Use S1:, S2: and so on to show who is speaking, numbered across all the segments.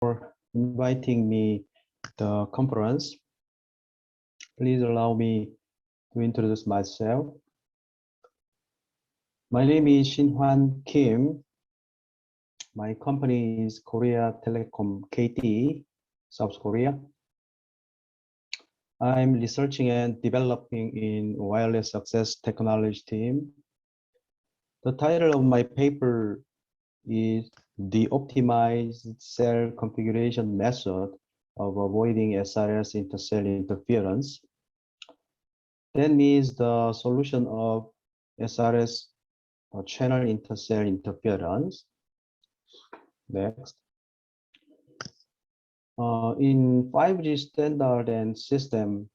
S1: for inviting me to the conference. Please allow me to introduce myself. My name is Shin-Hwan Kim. My company is Korea Telecom KT, South Korea. I'm researching and developing in wireless access technology team. The title of my paper is The Optimized Cell Configuration Method of Avoiding SRS Intercell Interference. That means the solution of SRS channel intercell interference. Next. In 5G standard and system,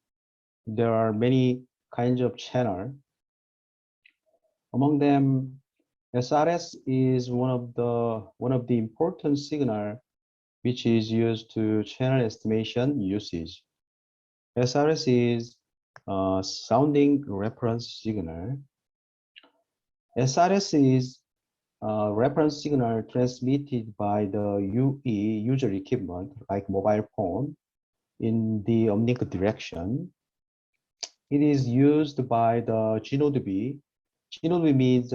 S1: there are many kinds of channel. Among them, SRS is one of the important signal which is used to channel estimation usage. SRS is sounding reference signal. SRS is reference signal transmitted by the UE user equipment like mobile phone in the uplink direction. It is used by the G-Node B. G-Node B means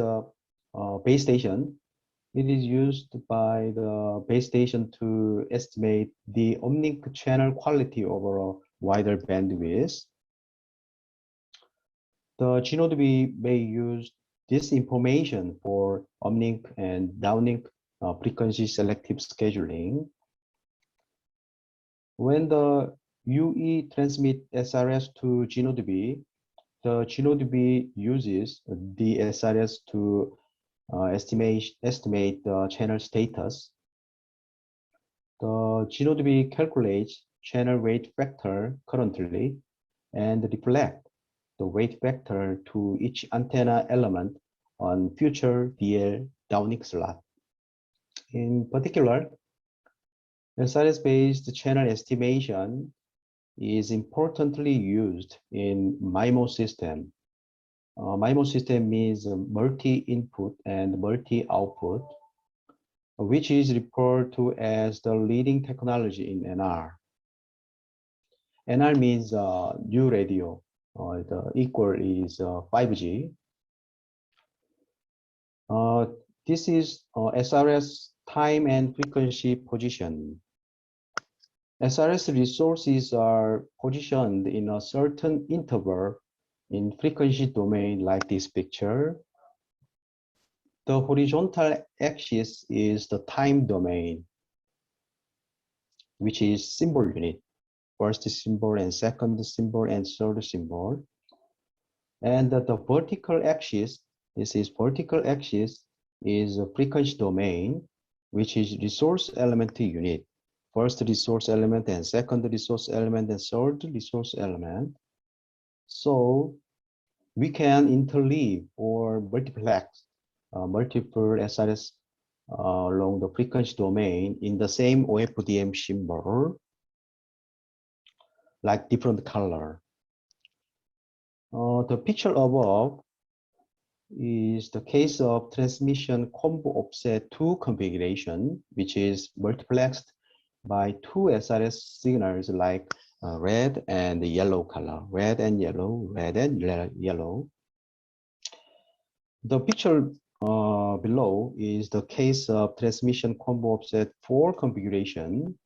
S1: base station. It is used by the base station to estimate the uplink channel quality over a wider bandwidth. The G-Node B may use this information for uplink and downlink frequency selective scheduling. When the UE transmit SRS to G-Node B, the G-Node B uses the SRS to estimate the channel status. The G-Node B calculates channel weight factor currently and reflect the weight factor to each antenna element on future DL downlink slot. In particular, SRS-based channel estimation is importantly used in MIMO system. MIMO system means multi-input and multi-output, which is referred to as the leading technology in NR. NR means new radio. The equal is 5G. This is SRS time and frequency position. SRS resources are positioned in a certain interval in frequency domain like this picture. The horizontal axis is the time domain, which is symbol unit, first symbol and second symbol and third symbol. And the vertical axis, this is vertical axis, is a frequency domain, which is resource element unit. First resource element and second resource element and third resource element. So we can interleave or multiplex multiple SRS along the frequency domain in the same OFDM symbol, like different color. The picture above is the case of transmission combo offset 2 configuration, which is multiplexed by 2 SRS signals like red and yellow color, red and yellow, red and yellow. The picture below is the case of transmission combo offset 4 configuration,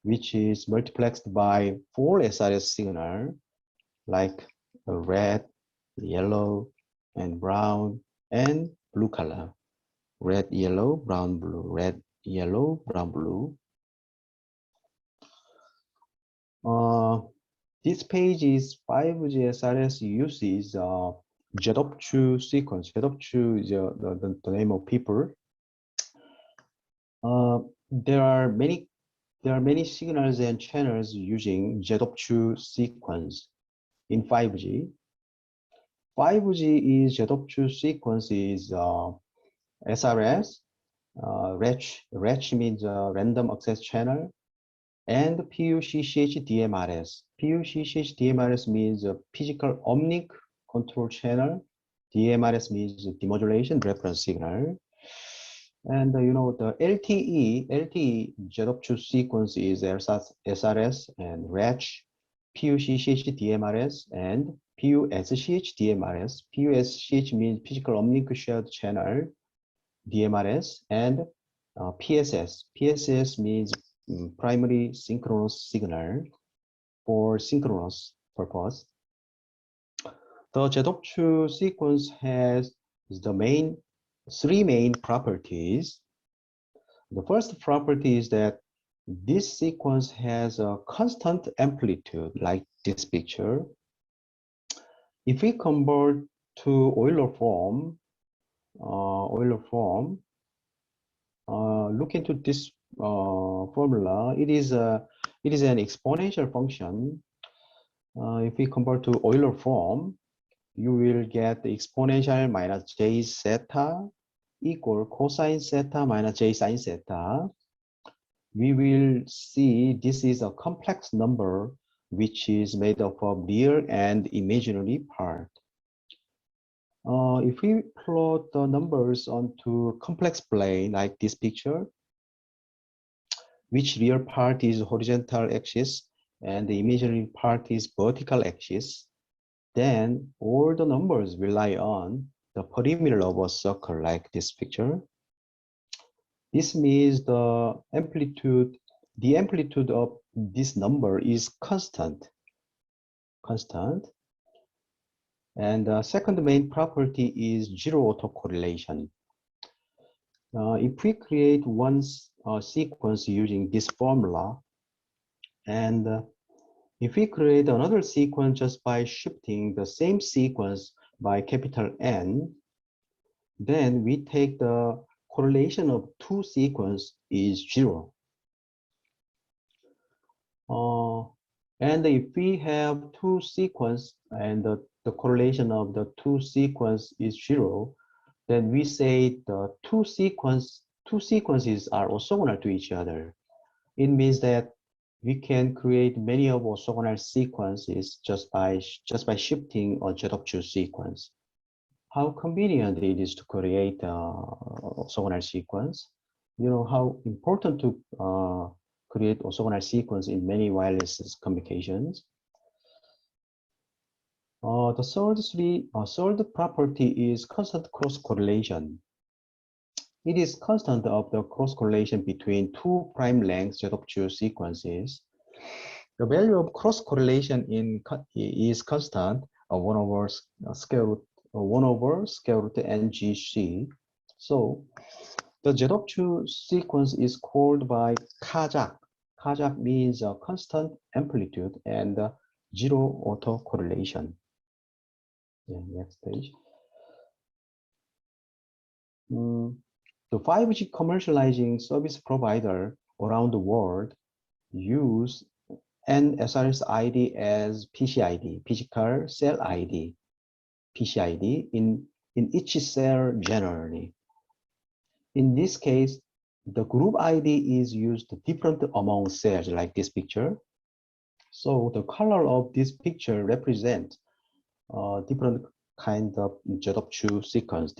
S1: which is multiplexed by 4 SRS signal like red, yellow, and brown and blue color. Red, yellow, brown, blue, red, yellow, brown, blue. This page is 5G SRS uses Jae-Hyung sequence. Jae-Hyung is the name of people. There are many signals and channels using Jae-Hyung sequence in 5G. 5G is Jae-Hyung sequence is SRS, RACH means random access channel, and PUCCH DMRS. PUCCH DMRS means physical uplink control channel. DMRS means demodulation reference signal. And you know, the LTE Z-obtuse sequence is SRS and RACH, PUCCH DMRS, and PUSCH DMRS. PUSCH means Physical Uplink Shared Channel, DMRS, and PSS. PSS means primary synchronous signal for synchronous purpose. The Z-obtuse sequence has three main properties. The first property is that this sequence has a constant amplitude, like this picture. If we convert to Euler Form, look into this formula. It is an exponential function. If we convert to Euler Form, you will get the exponential minus j theta equal cosine theta minus j sine theta. We will see this is a complex number which is made up of real and imaginary part. If we plot the numbers onto complex plane like this picture, which real part is horizontal axis and the imaginary part is vertical axis, then all the numbers rely on the perimeter of a circle like this picture. This means the amplitude of this number is constant. And the second main property is zero autocorrelation. If we create one sequence using this formula, and if we create another sequence just by shifting the same sequence by capital N, then we take the correlation of two sequences is 0. And if we have two sequences and the correlation of the two sequences is 0, then we say the two sequences are orthogonal to each other. It means that we can create many of orthogonal sequences just by shifting a Z-obtuse sequence. How convenient it is to create orthogonal sequence. You know how important to create orthogonal sequence in many wireless communications. The third property is constant cross correlation. It is constant of the cross correlation between two prime length Z-obtuse sequences. The value of cross correlation is constant, 1 over square root NGC. So the Z-obtuse sequence is called by Kajak. Kajak means a constant amplitude and zero autocorrelation. Yeah, next page. The 5G commercializing service provider around the world use SRS ID as PCID, physical cell ID, PCID in each cell generally. In this case, the group ID is used different among cells like this picture. So the color of this picture represents different kinds of Z-obtuse sequence,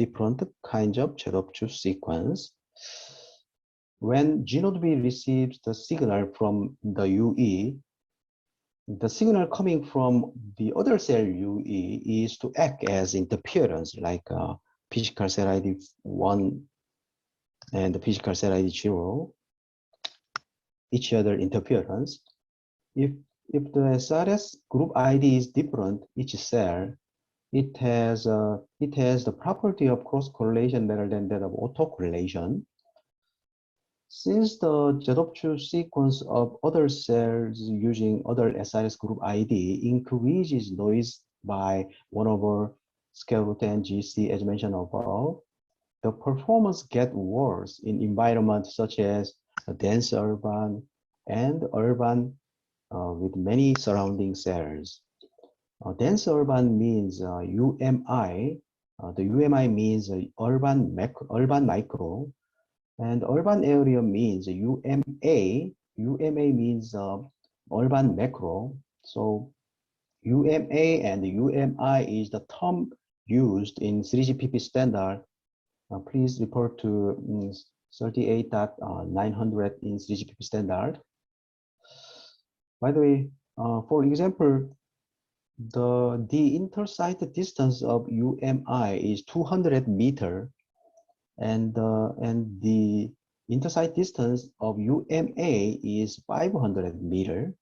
S1: When G node B receives the signal from the UE, the signal coming from the other cell UE is to act as interference, like physical cell ID 1 and the physical cell ID 0, each other interference. If the SRS group ID is different, each cell, it has the property of cross correlation better than that of autocorrelation. Since the Z-obtuse sequence of other cells using other SRS group ID increases noise by 1 over square root NGC as mentioned above, the performance gets worse in environments such as a dense urban and urban with many surrounding cells. Dense urban means UMI. The UMI means urban micro. And urban area means UMA. UMA means urban macro. So UMA and UMI is the term used in 3GPP standard Please report to 38.900 in 3GPP standard. By the way, for example, the intersite distance of UMI is 200 meter, and the intersite distance of UMA is 500 meter.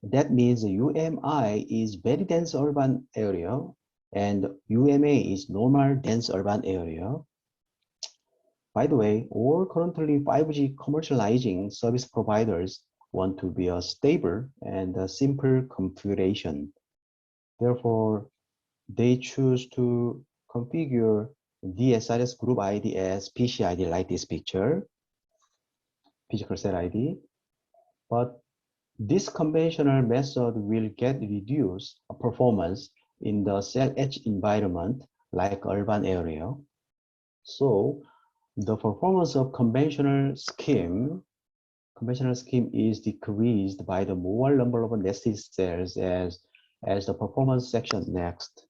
S1: That means UMI is very dense urban area and UMA is normal dense urban area. By the way, all currently 5G commercializing service providers want to be a stable and a simple configuration. Therefore, they choose to configure the SRS group ID as PCID like this picture, physical set ID. But this conventional method will get reduced performance in the cell edge environment like urban area. So the performance of conventional scheme is decreased by the more number of nested cells as the performance section next.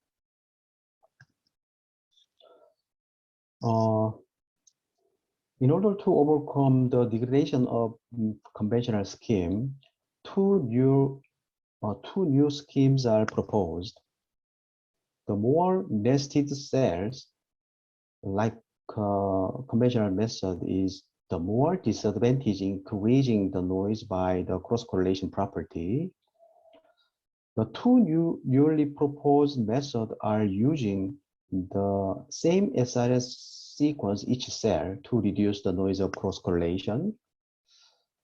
S1: In order to overcome the degradation of conventional scheme, two new schemes are proposed. The more nested cells, like conventional method, is the more disadvantage increasing the noise by the cross-correlation property. The two newly proposed methods are using the same SRS sequence each cell to reduce the noise of cross-correlation.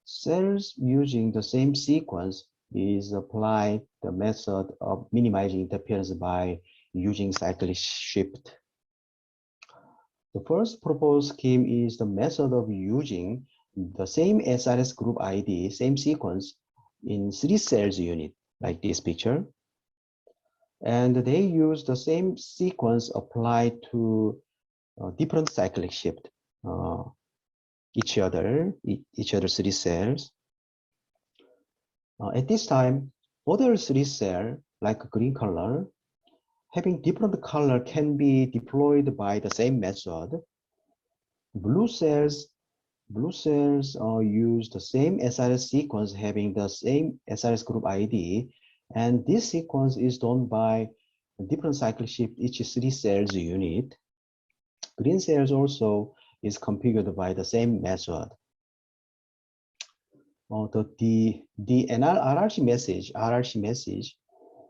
S1: Cells using the same sequence is applied the method of minimizing interference by using cyclic shift. The first proposed scheme is the method of using the same SRS group ID, same sequence in 3 cells unit, like this picture. And they use the same sequence applied to different cyclic shift, each other 3 cells. At this time, other 3 cells, like green color, having different color can be deployed by the same method. Blue cells use the same SRS sequence having the same SRS group ID, and this sequence is done by different cyclic shift each 3 cells unit. Green cells also is configured by the same method. The RRC message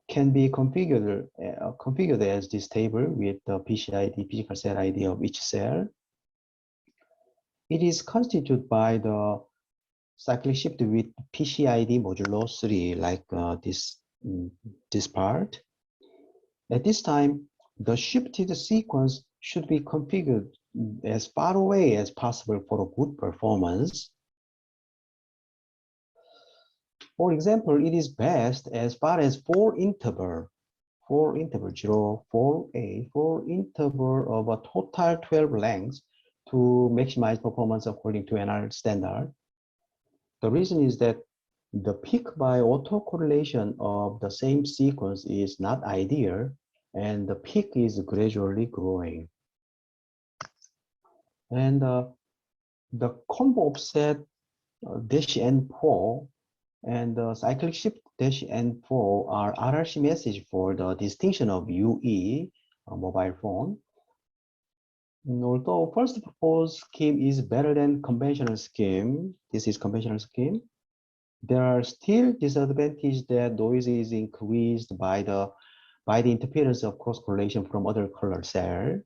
S1: can be configured as this table with the PCID, physical set ID of each cell. It is constituted by the cyclic shift with PCID modulo 3, like this part. At this time, the shifted sequence should be configured as far away as possible for a good performance. For example, it is best as far as 4 interval 0, 4A, 4 interval of a total 12 lengths to maximize performance according to NR standard. The reason is that the peak by autocorrelation of the same sequence is not ideal, and the peak is gradually growing. And the combo offset -N4 and the cyclic shift -N4 are RRC message for the distinction of UE, mobile phone. And although first proposed scheme is better than conventional scheme, this is conventional scheme, there are still disadvantages that noise is increased by the interference of cross-correlation from other color cell,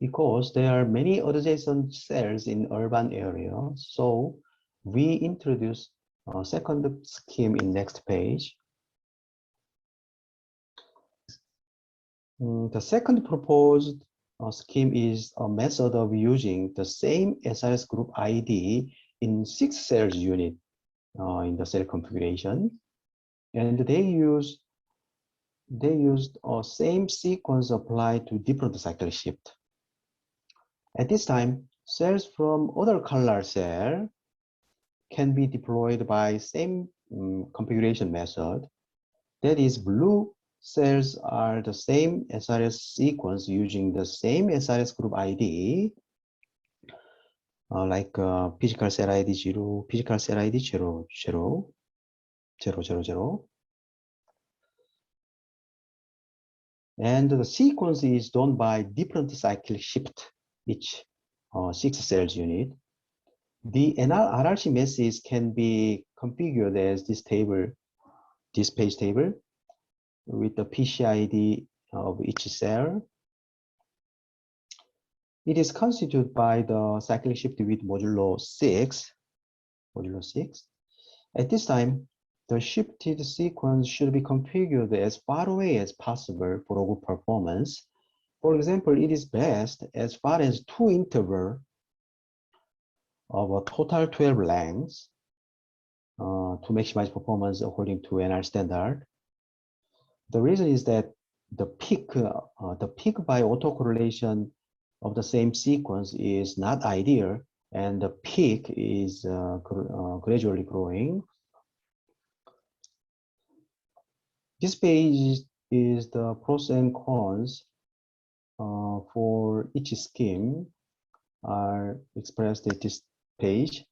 S1: because there are many adjacent cells in urban area. So we introduce a second scheme in next page. The second proposed scheme is a method of using the same SRS group ID in 6 cells unit in the cell configuration, and they used a same sequence applied to different cyclic shift. At this time, cells from other color cell can be deployed by same configuration method. That is, blue cells are the same SRS sequence using the same SRS group ID, like physical cell ID 0, physical cell ID 0, 0, 0, 0, 0. And the sequence is done by different cyclic shift, each 6 cells unit. The NR RRC message can be configured as this table, this page table, with the PCID of each cell. It is constituted by the cyclic shift with modulo 6. At this time, the shifted sequence should be configured as far away as possible for a good performance. For example, it is best as far as 2 intervals of a total 12 lengths to maximize performance according to NR standard. The reason is that the peak by autocorrelation of the same sequence is not ideal, and the peak is gradually growing. This page is the pros and cons for each scheme are expressed at this page.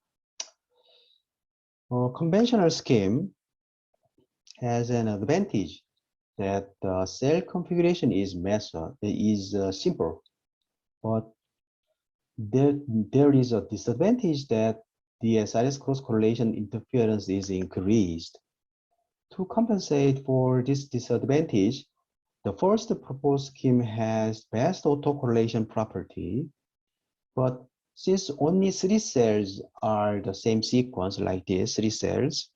S1: Conventional scheme has an advantage that the cell configuration is simple, but there is a disadvantage that the SRS cross correlation interference is increased. To compensate for this disadvantage, the first proposed scheme has best autocorrelation property, but since only 3 cells are the same sequence like this, 3 cells,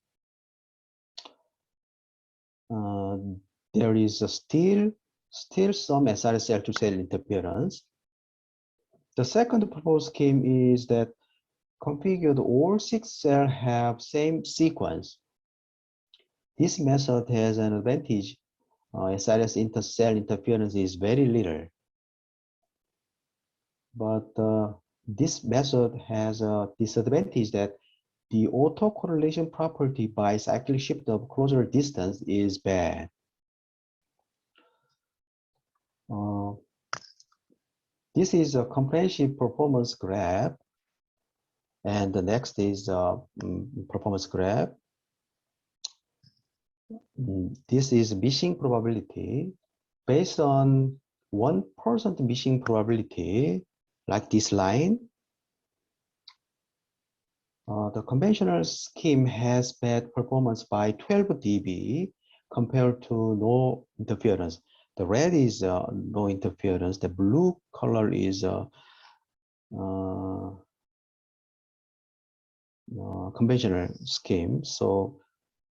S1: there is still some SRS cell-to-cell interference. The second proposed scheme is that configured all 6 cells have same sequence. This method has an advantage. SRS inter-cell interference is very little. But this method has a disadvantage that the autocorrelation property by cyclic shift of closer distance is bad. This is a comprehensive performance graph. And the next is performance graph. This is missing probability. Based on 1% missing probability, like this line, the conventional scheme has bad performance by 12 dB compared to no interference. The red is no interference. The blue color is conventional scheme. So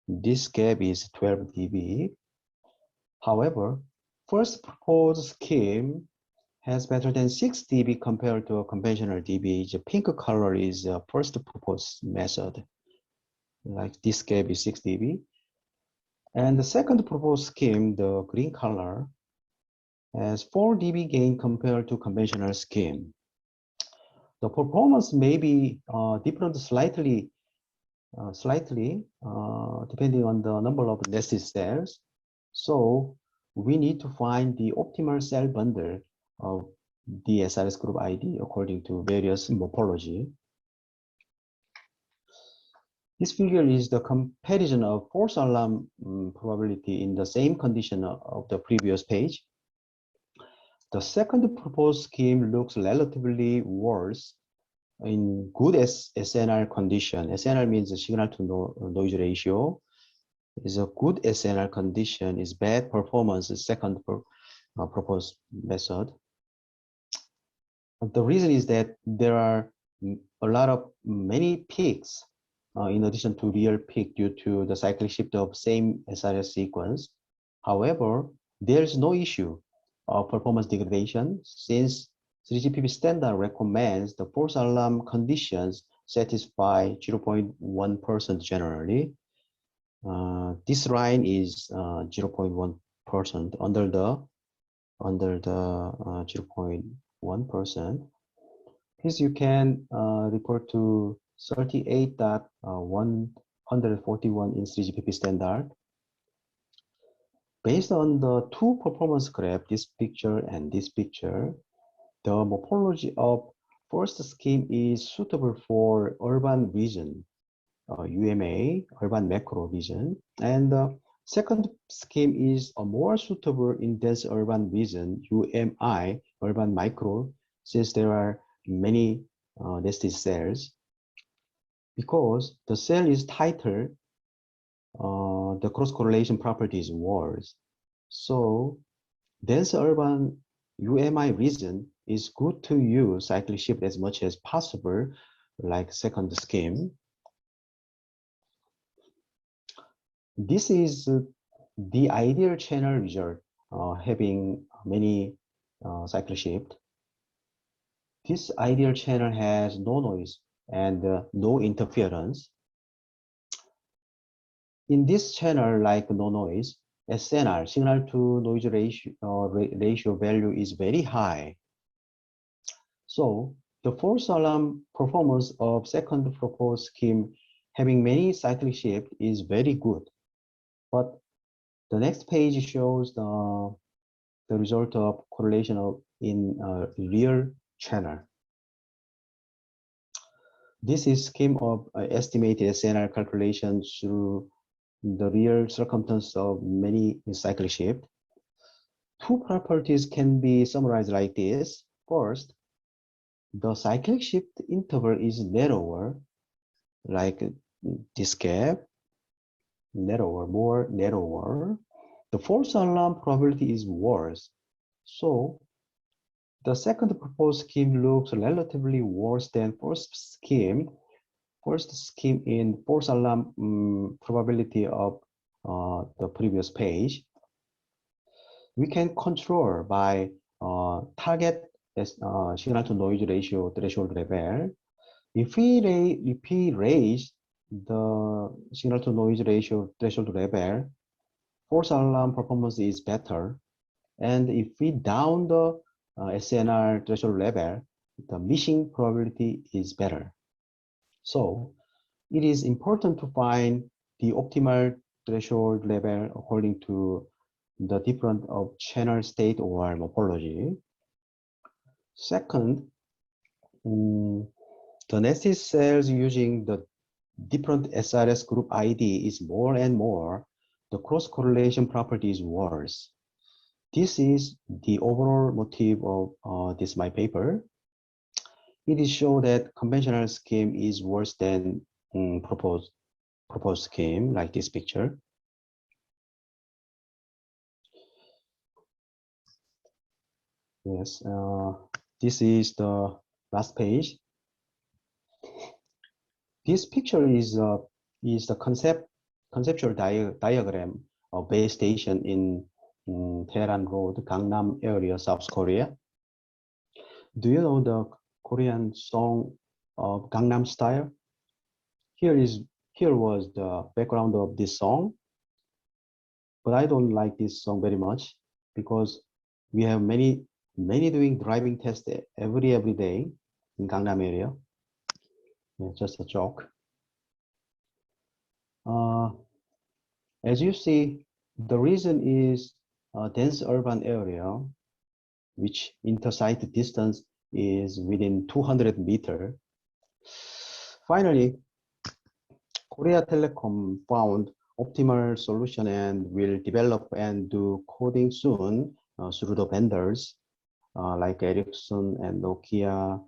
S1: this gap is 12 dB. However, first proposed scheme has better than 6 dB compared to a conventional dB. The pink color is the first proposed method. Like this gap is 6 dB. And the second proposed scheme, the green color, has 4 dB gain compared to conventional scheme. The performance may be different slightly depending on the number of nested cells. So we need to find the optimal cell bundle of the SRS group ID according to various morphology. This figure is the comparison of false alarm probability in the same condition of the previous page. The second proposed scheme looks relatively worse in good SNR condition. SNR means signal to noise ratio. Is a good SNR condition, is bad performance, second proposed method. The reason is that there are many peaks in addition to real peak due to the cyclic shift of same SRS sequence. However, there is no issue of performance degradation since 3GPP standard recommends the false alarm conditions satisfy 0.1% generally. This line is 0.1% under the 0.1%. Please, you can report to 38.141 in 3GPP standard. Based on the two performance graph, this picture and this picture, the morphology of first scheme is suitable for urban region, UMA, urban macro region, and the second scheme is more suitable in dense urban region, UMI, urban micro, since there are many nested cells. Because the cell is tighter, the cross correlation property is worse. So dense urban UMI region is good to use cyclic shift as much as possible, like second scheme. This is the ideal channel result, having many cyclic shift. This ideal channel has no noise and no interference. In this channel, like no noise, SNR, signal to noise ratio value is very high. So the false alarm performance of second proposed scheme having many cyclic shift is very good. But the next page shows the result of correlation in real channel. This is scheme of estimated SNR calculation through the real circumstance of many cyclic shift. Two properties can be summarized like this. First, the cyclic shift interval is narrower, like this gap, more narrower. The false alarm probability is worse. So the second proposed scheme looks relatively worse than first scheme. First scheme in false alarm probability of the previous page. We can control by target signal to noise ratio threshold level. If we raise the signal to noise ratio threshold level, false alarm performance is better. And if we down the SNR threshold level, the missing probability is better. So it is important to find the optimal threshold level according to the difference of channel state or morphology. Second, the nested cells using the different SRS group ID is more and more, the cross correlation property is worse. This is the overall motive of this my paper. It is shown that conventional scheme is worse than proposed scheme, like this picture. Yes, this is the last page. This picture is the conceptual diagram of base station in Tehran Road, Gangnam area, South Korea. Do you know the Korean song of Gangnam Style? Here was the background of this song, but I don't like this song very much because we have many doing driving tests every day in Gangnam area. Yeah, just a joke. As you see, the reason is a dense urban area, which intersite distance is within 200 meters. Finally, Korea Telecom found optimal solution and will develop and do coding soon through the vendors like Ericsson and Nokia.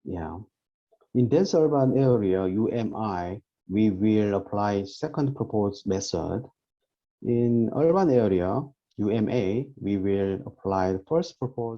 S1: Yeah. In dense urban area, UMI, we will apply second proposed method. In urban area, UMA, we will apply the first proposed